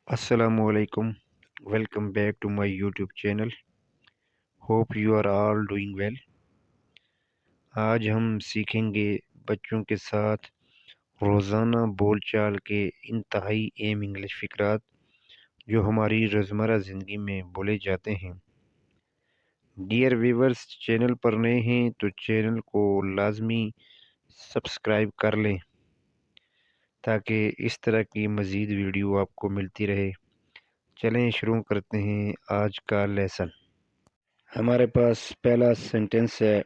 السلام علیکم. Welcome back to my YouTube channel. Hope you are all doing well. آج ہم سیکھیں گے بچوں کے ساتھ روزانہ بول چال کے انتہائی اہم انگلش فقرات جو ہماری روزمرہ زندگی میں بولے جاتے ہیں. ڈیئر ویورز، چینل پر نئے ہیں تو چینل کو لازمی سبسکرائب کر لیں تاکہ اس طرح کی مزید ویڈیو آپ کو ملتی رہے. چلیں شروع کرتے ہیں آج کا لیسن. ہمارے پاس پہلا سینٹنس ہے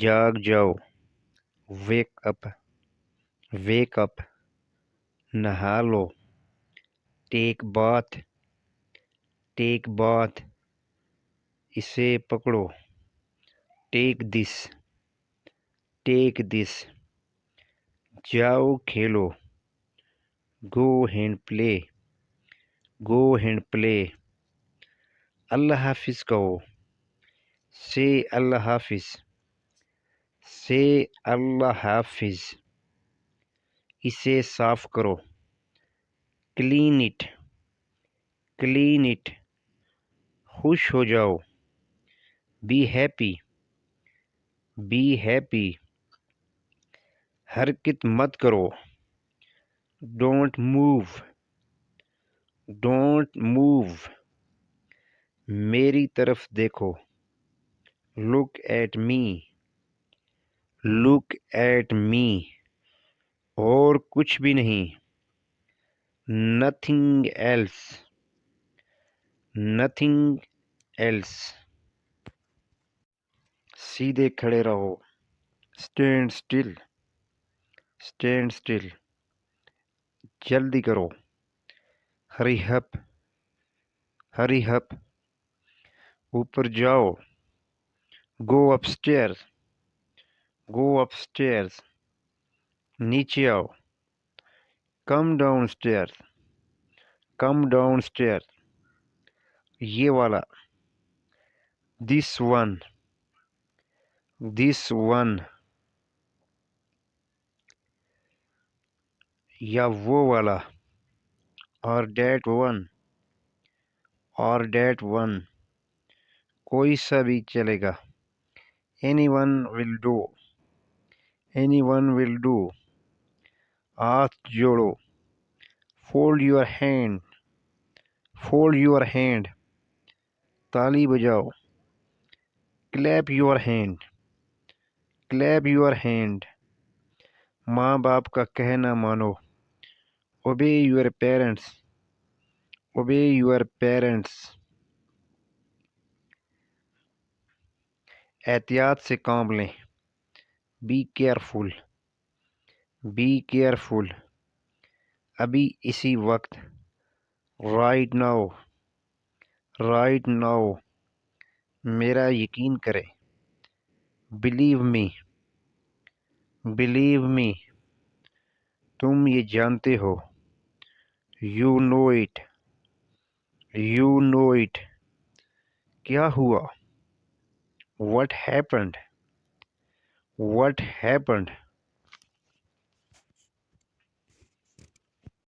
جاگ جاؤ. Wake up. Wake up. نہا لو. ٹیک باتھ. ٹیک باتھ. اسے پکڑو. ٹیک دس. ٹیک دس. جاؤ کھیلو. Go and play. Go and play. اللہ حافظ کہو. سے اللہ حافظ. سے اللہ حافظ. اسے صاف کرو. Clean it. Clean it. خوش ہو جاؤ. Be happy. Be happy. حرکت مت کرو. Don't move. Don't move. میری طرف دیکھو. Look at me. Look at me. اور کچھ بھی نہیں. Nothing else. Nothing else. سیدھے کھڑے رہو. Stand still. Stand still. جلدی کرو. Hurry up. Hurry up. اوپر جاؤ. Go up stairs. Go up stairs. نیچے آؤ. Come down stairs. Come down stairs. یہ والا. دس ون. This one. یا وہ والا. اور دیٹ ون. اور دیٹ ون. کوئی سا بھی چلے گا. Any one will do. Any one will do. ہاتھ جوڑو. Fold your hand. Fold your hand. تالی بجاؤ. Clap your hand. Clap your hand. ماں باپ کا کہنا مانو. Obey your parents. Obey your parents. احتیاط سے کام لیں. Be careful. Be careful. ابھی اسی وقت. Right now. Right now. میرا یقین کرے. Believe me. Believe me. تم یہ جانتے ہو. You know it. You know it. کیا ہوا. What happened. What happened.